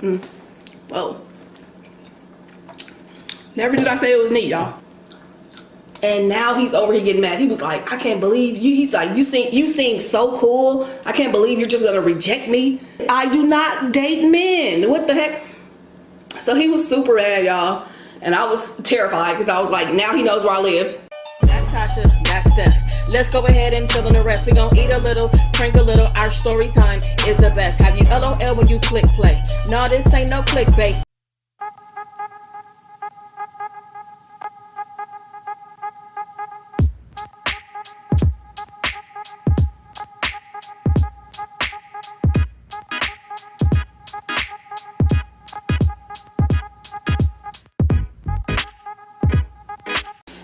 Whoa. Never did I say it was neat, y'all. And now he's over here getting mad. He was like, I can't believe you. He's like, you seem so cool. I can't believe you're just gonna reject me. I do not date men. What the heck? So he was super mad, y'all. And I was terrified because I was like, now he knows where I live. That's Tasha, that's Steph. Let's go ahead and fill in the rest. We gon' eat a little, drink a little. Our story time is the best. Have you LOL when you click play? No, this ain't no clickbait.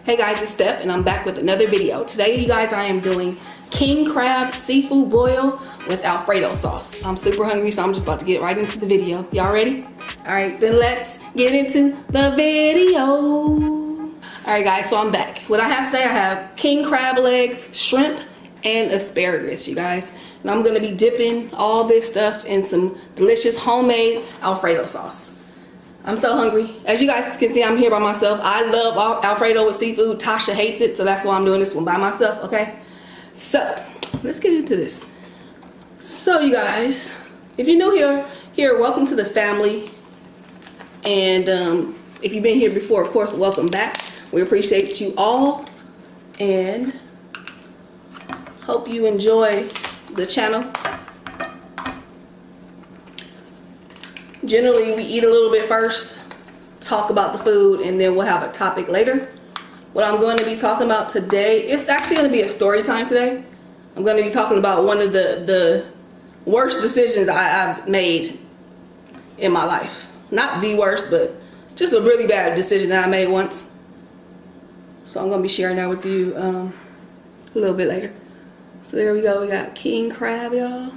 Hey guys, it's Steph and I'm back with another video. Today, you guys, I am doing king crab seafood boil with Alfredo sauce. I'm super hungry, so I'm just about to get right into the video. Y'all ready? All right, then let's get into the video. All right guys, so I'm back. What I have today, I have king crab legs, shrimp, and asparagus, you guys. And I'm gonna be dipping all this stuff in some delicious homemade Alfredo sauce. I'm so hungry. As you guys can see, I'm here by myself. I love Alfredo with seafood. Tasha hates it, so that's why I'm doing this one by myself, okay? So, let's get into this. So, you guys, if you're new here, welcome to the family. And if you've been here before, of course, welcome back. We appreciate you all. And hope you enjoy the channel. Generally, we eat a little bit first, talk about the food, and then we'll have a topic later. What I'm going to be talking about today, it's actually going to be a story time today. I'm going to be talking about one of the worst decisions I've made in my life. Not the worst, but just a really bad decision that I made once. So I'm going to be sharing that with you a little bit later. So there we go. We got king crab, y'all.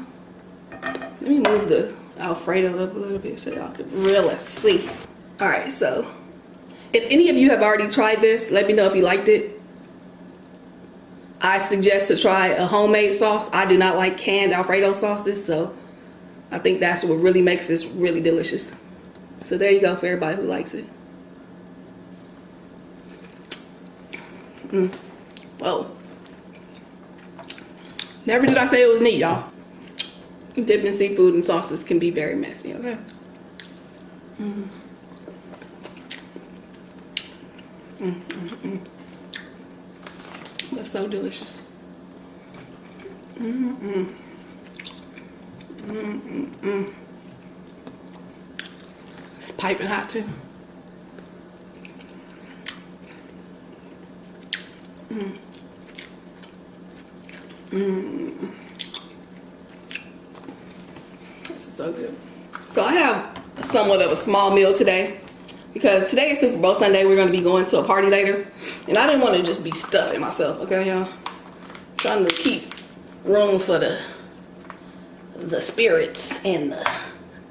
Let me move the Alfredo up a little bit so y'all can really see. All right, so if any of you have already tried this, let me know if you liked it. I suggest to try a homemade sauce. I do not like canned Alfredo sauces, so I think that's what really makes this really delicious. So there you go for everybody who likes it. Whoa. Never did I say it was neat, y'all. Dipping seafood and sauces can be very messy, okay? That's so delicious. It's piping hot too. This is so good. So I have somewhat of a small meal today because today is Super Bowl Sunday. We're going to be going to a party later, and I didn't want to just be stuffing myself, okay, y'all? Trying to keep room for the spirits and the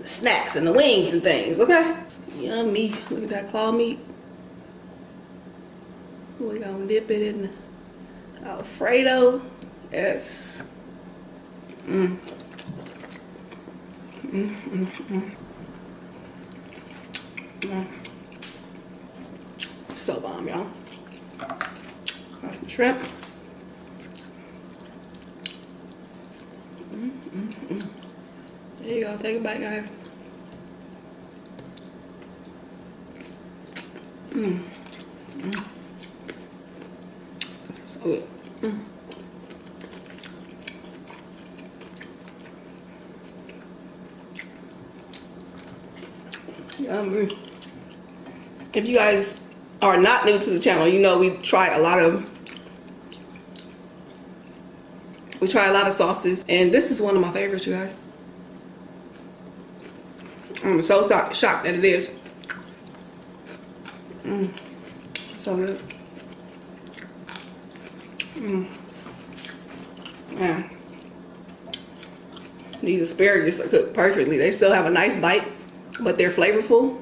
snacks and the wings and things, okay? Yummy. Look at that claw meat. We're going to dip it in the Alfredo. Yes. So bomb, y'all. Got some shrimp. There you go. Take it back, guys. This is so good. Yummy. If you guys are not new to the channel, you know we try a lot of sauces, and this is one of my favorites, you guys. I'm so shocked that it is. So good. Man, these asparagus are cooked perfectly. They still have a nice bite, but they're flavorful.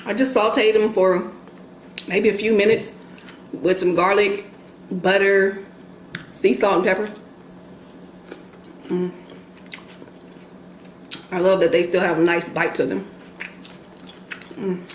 I just sauteed them for maybe a few minutes with some garlic, butter, sea salt, and pepper. I love that they still have a nice bite to them. Yummy.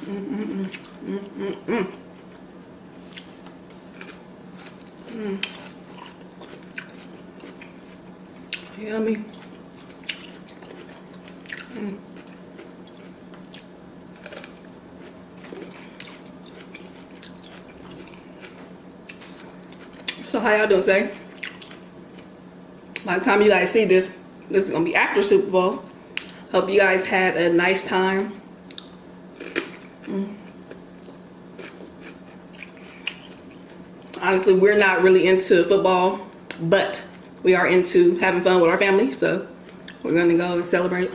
So how y'all doing today? By the time you guys see this, this is gonna be after Super Bowl. Hope you guys had a nice time. Honestly, we're not really into football, but we are into having fun with our family, so we're gonna go and celebrate.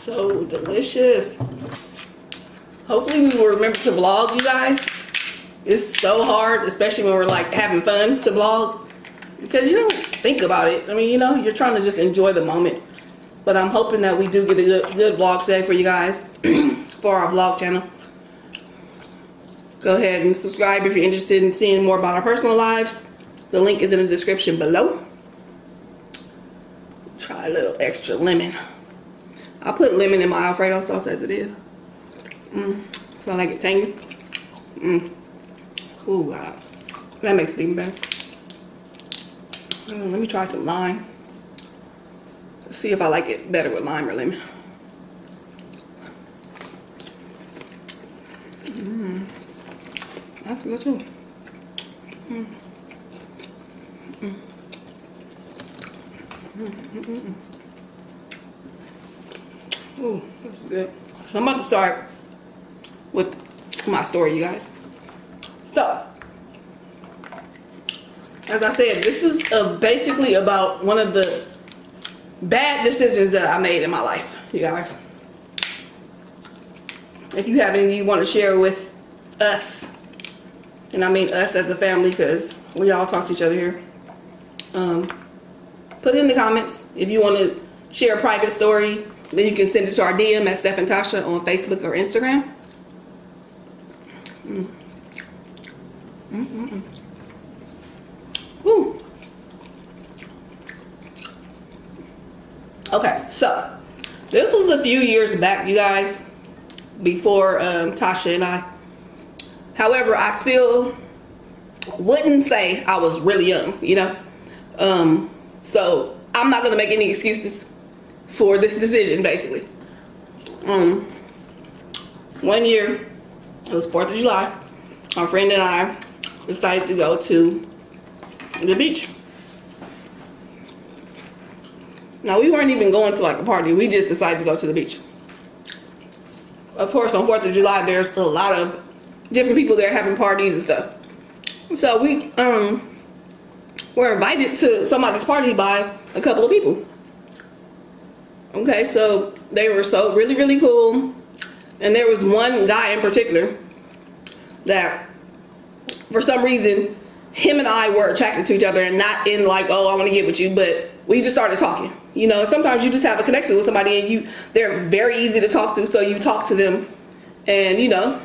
So delicious. Hopefully we will remember to vlog, you guys. It's so hard, especially when we're like having fun, to vlog, because you don't think about it. I mean, you know, you're trying to just enjoy the moment. But I'm hoping that we do get a good vlog today for you guys for our vlog channel. Go ahead and subscribe if you're interested in seeing more about our personal lives. The link is in the description below. Try a little extra lemon. I put lemon in my Alfredo sauce as it is. So I like it tangy. Oh God, that makes it even better. Let me try some lime. Let's see if I like it better with lime or lemon. That's good too. Ooh, this is good. So I'm about to start with my story, you guys. So, as I said, this is basically about one of the bad decisions that I made in my life, you guys. If you have any you want to share with us, and I mean us as a family, because we all talk to each other here, put it in the comments. If you want to share a private story, then you can send it to our DM at Steph and Tasha on Facebook or Instagram. Woo. Okay, so this was a few years back, you guys, before Tasha and I. However, I still wouldn't say I was really young, you know. So I'm not gonna make any excuses for this decision, basically. One year, it was 4th of July, my friend and I decided to go to the beach. Now, we weren't even going to like a party, we just decided to go to the beach. Of course, on 4th of July, there's a lot of different people there having parties and stuff. So we were invited to somebody's party by a couple of people. Okay, so they were so really cool, and there was one guy in particular that for some reason him and I were attracted to each other, and not in like, oh, I want to get with you, but we just started talking. You know, sometimes you just have a connection with somebody and they're very easy to talk to, so you talk to them, and you know,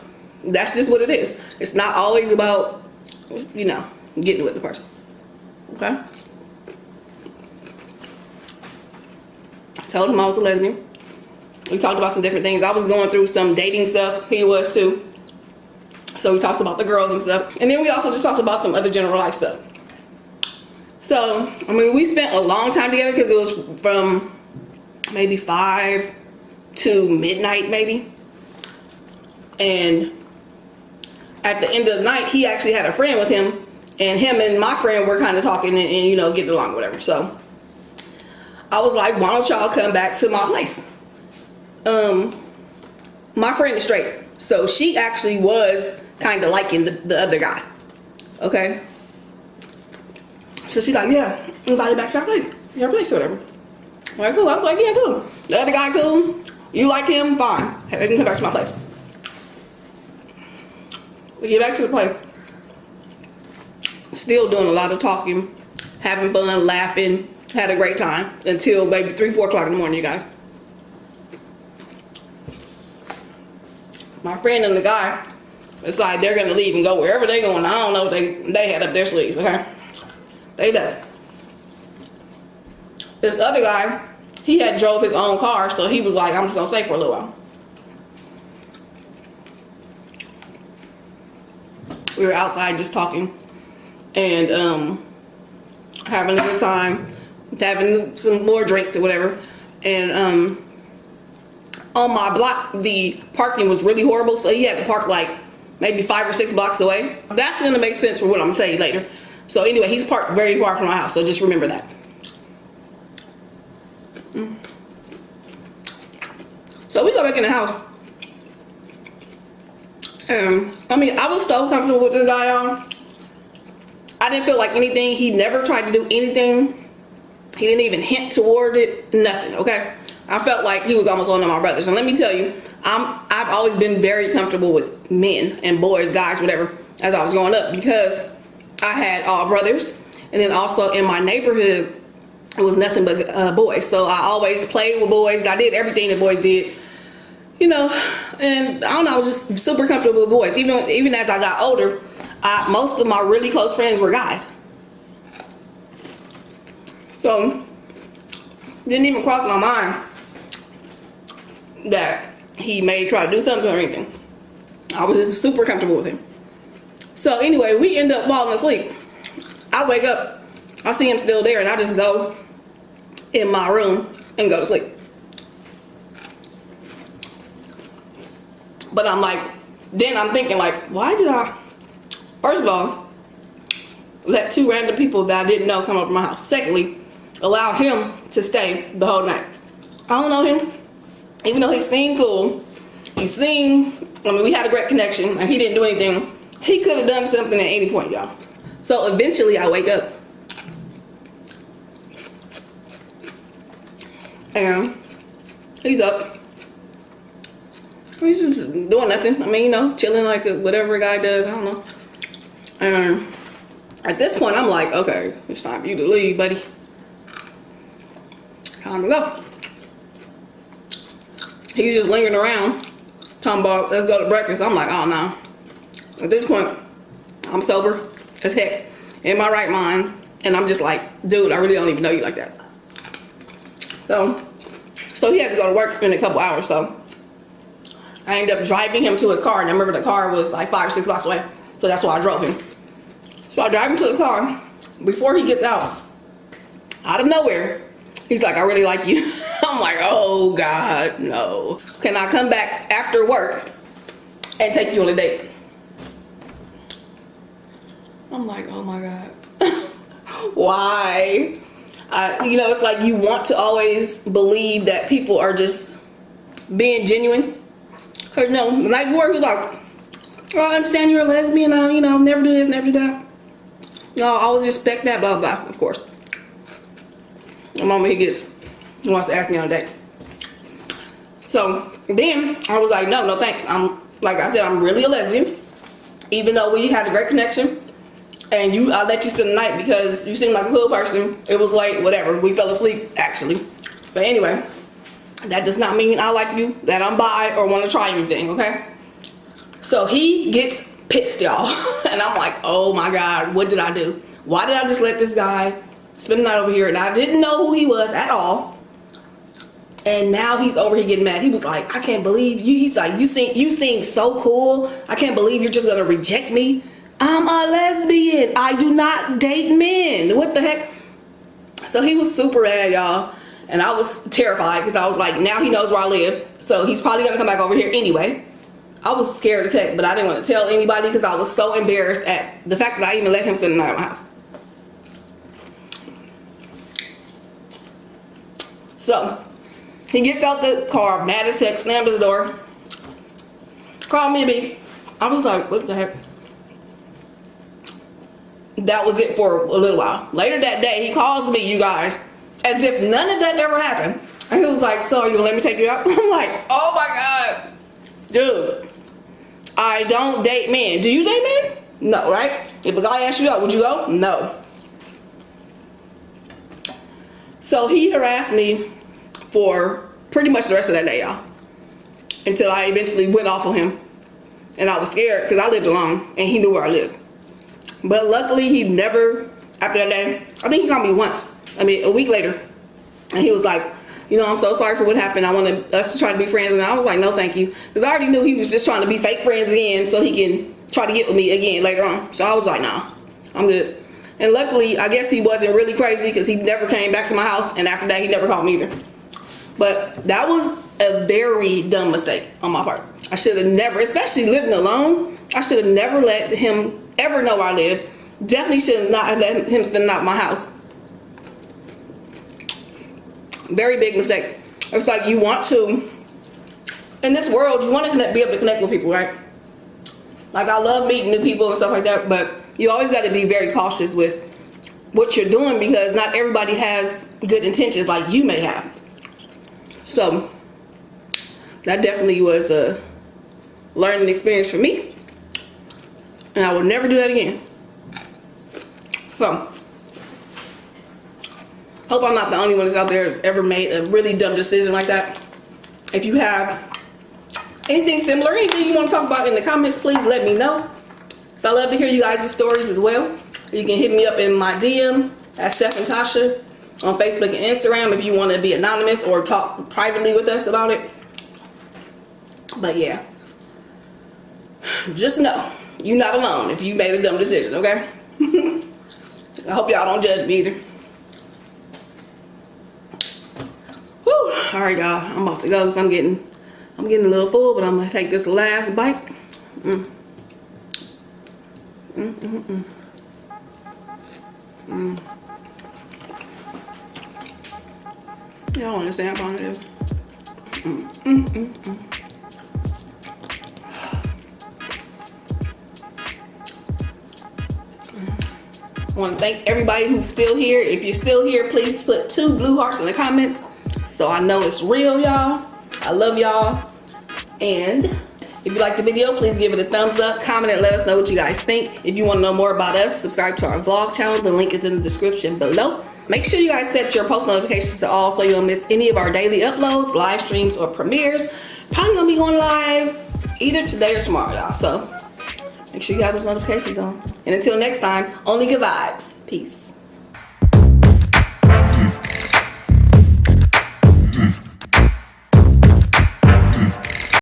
that's just what it is. It's not always about, you know, getting with the person. Okay? I told him I was a lesbian. We talked about some different things. I was going through some dating stuff. He was too. So we talked about the girls and stuff. And then we also just talked about some other general life stuff. So, I mean, we spent a long time together because it was from maybe 5 to midnight, maybe. And at the end of the night, he actually had a friend with him. And him and my friend were kind of talking and you know, getting along, whatever. So I was like, why don't y'all come back to my place? My friend is straight, so she actually was kind of liking the other guy. Okay? So she's like, yeah, invite back to our place. Your place or whatever. I'm like, cool. I was like, yeah, cool. The other guy, cool. You like him? Fine. They can come back to my place. We get back to the place. Still doing a lot of talking, having fun, laughing, had a great time until maybe 3, 4 o'clock in the morning, you guys. My friend and the guy It's like they're gonna leave and go wherever they going. I don't know what they had up their sleeves, okay? They left. This other guy, he had drove his own car, so he was like, I'm just gonna stay for a little while. We were outside just talking and having a good time, having some more drinks or whatever. And on my block, the parking was really horrible, so he had to park like maybe 5 or 6 blocks away. That's gonna make sense for what I'm saying later. So anyway, he's parked very far from my house, so just remember that. So we go back in the house. I mean, I was so comfortable with this guy, y'all. I didn't feel like anything. He never tried to do anything. He didn't even hint toward it. Nothing, okay? I felt like he was almost one of my brothers. And let me tell you, I've always been very comfortable with men and boys, guys, whatever, as I was growing up, because I had all brothers. And then also in my neighborhood, it was nothing but boys. So I always played with boys. I did everything that boys did. You know, and I don't know, I was just super comfortable with boys. Even as I got older, most of my really close friends were guys. So, didn't even cross my mind that he may try to do something or anything. I was just super comfortable with him. So anyway, we end up falling asleep. I wake up, I see him still there, and I just go in my room and go to sleep. But I'm like, then I'm thinking like, why did I, first of all, let 2 random people that I didn't know come over my house? Secondly, allow him to stay the whole night. I don't know him. Even though he seemed cool, I mean, we had a great connection and he didn't do anything. He could have done something at any point, y'all. So eventually I wake up. And he's up. He's just doing nothing. I mean, you know, chilling like whatever a guy does. I don't know. And at this point, I'm like, okay, it's time for you to leave, buddy. Time to go. He's just lingering around, talking about, let's go to breakfast. I'm like, oh, no. At this point, I'm sober as heck, in my right mind. And I'm just like, dude, I really don't even know you like that. So he has to go to work in a couple hours, so I ended up driving him to his car, and I remember the car was like 5 or 6 blocks away, so that's why I drove him. So I drive him to his car. Before he gets out of nowhere, he's like, I really like you. I'm like, oh God, no. Can I come back after work and take you on a date? I'm like, oh my God. Why? You know, it's like you want to always believe that people are just being genuine. Cause no, the night before he was like, oh, I understand you're a lesbian. You know, never do this, never do that. No, I always respect that, blah, blah, of course. The moment he wants to ask me on a date. So then I was like, no thanks. Like I said, I'm really a lesbian. Even though we had a great connection. And I let you spend the night because you seem like a cool person. It was late, whatever. We fell asleep, actually. But anyway, that does not mean I like you, that I'm bi, or want to try anything, okay? So he gets pissed, y'all. And I'm like, oh my God, what did I do? Why did I just let this guy spend the night over here? And I didn't know who he was at all. And now he's over here getting mad. He was like, I can't believe you. He's like, you seem so cool. I can't believe you're just going to reject me. I'm a lesbian. I do not date men. What the heck? So he was super mad, y'all. And I was terrified because I was like, now he knows where I live. So he's probably going to come back over here anyway. I was scared as heck, but I didn't want to tell anybody because I was so embarrassed at the fact that I even let him spend the night at my house. So he gets out the car, mad as heck, slammed his door, called me a B. I was like, what the heck? That was it for a little while. Later that day, he calls me, you guys, as if none of that ever happened. And he was like, so are you gonna let me take you out? I'm like, oh my God. Dude, I don't date men. Do you date men? No, right? If a guy asked you out, would you go? No. So he harassed me for pretty much the rest of that day, y'all. Until I eventually went off on him. And I was scared because I lived alone and he knew where I lived. But luckily he never, after that day, I think he called me once. I mean, a week later. And he was like, you know, I'm so sorry for what happened. I wanted us to try to be friends. And I was like, no, thank you. Because I already knew he was just trying to be fake friends again so he can try to get with me again later on. So I was like, nah, I'm good. And luckily, I guess he wasn't really crazy because he never came back to my house. And after that, he never called me either. But that was a very dumb mistake on my part. I should have never, especially living alone, I should have never let him ever know where I lived. Definitely should not have let him spend the night at my house. Very big mistake. It's like you want to, in this world, you want to be able to connect with people, right? Like I love meeting new people and stuff like that, but you always got to be very cautious with what you're doing because not everybody has good intentions like you may have. So that definitely was a learning experience for me. And I will never do that again. So, hope I'm not the only one that's out there that's ever made a really dumb decision like that. If you have anything similar, anything you want to talk about in the comments, please let me know. So I love to hear you guys' stories as well. You can hit me up in my DM at Steph and Tasha on Facebook and Instagram if you want to be anonymous or talk privately with us about it. But yeah, just know you're not alone if you made a dumb decision, okay? I hope y'all don't judge me either. Whew. All right, y'all. I'm about to go because I'm getting a little full, but I'm gonna take this last bite. Y'all don't understand how fun it is. I want to thank everybody who's still here. If you're still here, please put 2 blue hearts in the comments so I know it's real, y'all. I love y'all. And if you like the video, please give it a thumbs up, comment, and let us know what you guys think. If you want to know more about us, subscribe to our vlog channel. The link is in the description below. Make sure you guys set your post notifications to all so you don't miss any of our daily uploads, live streams, or premieres. Probably gonna be going live either today or tomorrow, y'all. So make sure you have those notifications on. And until next time, only good vibes. Peace.